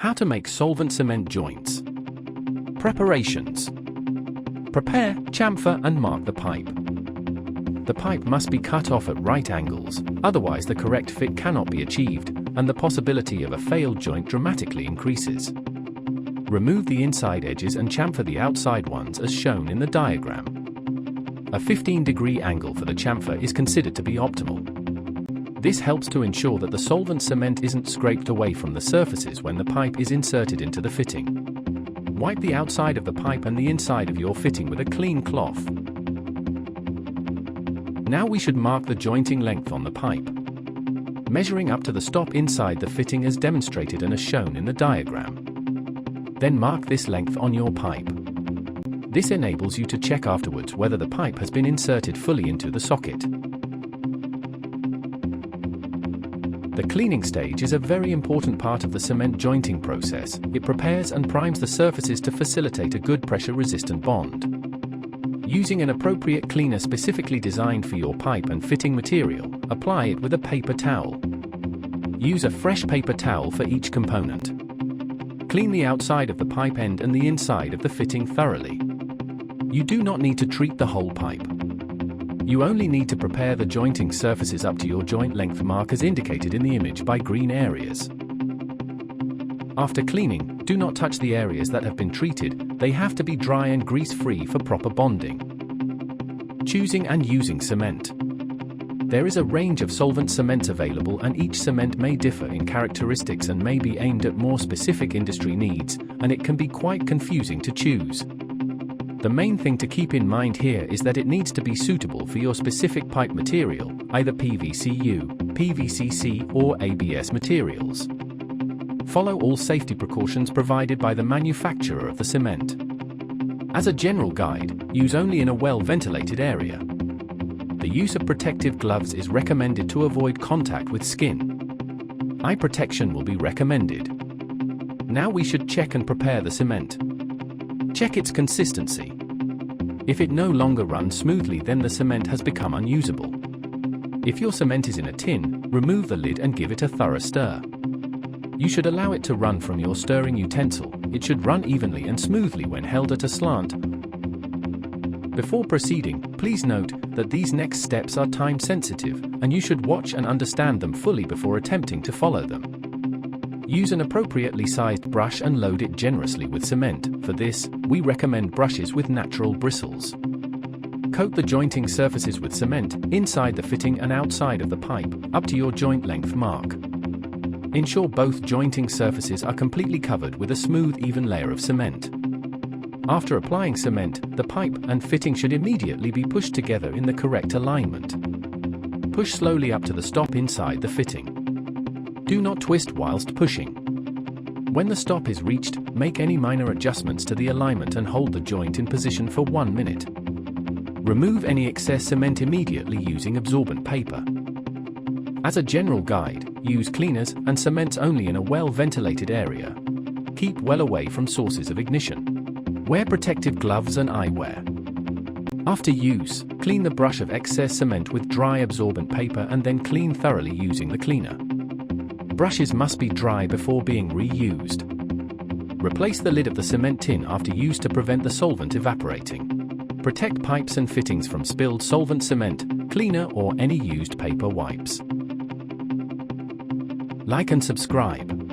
How to make solvent cement joints. Preparations. Prepare, chamfer and mark the pipe. The pipe must be cut off at right angles, otherwise the correct fit cannot be achieved, and the possibility of a failed joint dramatically increases. Remove the inside edges and chamfer the outside ones as shown in the diagram. A 15-degree angle for the chamfer is considered to be optimal. This helps to ensure that the solvent cement isn't scraped away from the surfaces when the pipe is inserted into the fitting. Wipe the outside of the pipe and the inside of your fitting with a clean cloth. Now we should mark the jointing length on the pipe, measuring up to the stop inside the fitting as demonstrated and as shown in the diagram. Then mark this length on your pipe. This enables you to check afterwards whether the pipe has been inserted fully into the socket. The cleaning stage is a very important part of the cement jointing process. It prepares and primes the surfaces to facilitate a good pressure-resistant bond. Using an appropriate cleaner specifically designed for your pipe and fitting material, apply it with a paper towel. Use a fresh paper towel for each component. Clean the outside of the pipe end and the inside of the fitting thoroughly. You do not need to treat the whole pipe. You only need to prepare the jointing surfaces up to your joint length mark as indicated in the image by green areas. After cleaning, do not touch the areas that have been treated. They have to be dry and grease-free for proper bonding. Choosing and using cement. There is a range of solvent cements available and each cement may differ in characteristics and may be aimed at more specific industry needs, and it can be quite confusing to choose. The main thing to keep in mind here is that it needs to be suitable for your specific pipe material, either PVC-U, PVC-C or ABS materials. Follow all safety precautions provided by the manufacturer of the cement. As a general guide, use only in a well-ventilated area. The use of protective gloves is recommended to avoid contact with skin. Eye protection will be recommended. Now we should check and prepare the cement. Check its consistency. If it no longer runs smoothly, then the cement has become unusable. If your cement is in a tin, remove the lid and give it a thorough stir. You should allow it to run from your stirring utensil. It should run evenly and smoothly when held at a slant. Before proceeding, please note that these next steps are time sensitive, and you should watch and understand them fully before attempting to follow them. Use an appropriately sized brush and load it generously with cement. For this, we recommend brushes with natural bristles. Coat the jointing surfaces with cement, inside the fitting and outside of the pipe, up to your joint length mark. Ensure both jointing surfaces are completely covered with a smooth, even layer of cement. After applying cement, the pipe and fitting should immediately be pushed together in the correct alignment. Push slowly up to the stop inside the fitting. Do not twist whilst pushing. When the stop is reached, make any minor adjustments to the alignment and hold the joint in position for 1 minute. Remove any excess cement immediately using absorbent paper. As a general guide, use cleaners and cements only in a well-ventilated area. Keep well away from sources of ignition. Wear protective gloves and eyewear. After use, clean the brush of excess cement with dry absorbent paper and then clean thoroughly using the cleaner. Brushes must be dry before being reused. Replace the lid of the cement tin after use to prevent the solvent evaporating. Protect pipes and fittings from spilled solvent cement, cleaner or any used paper wipes. Like and subscribe.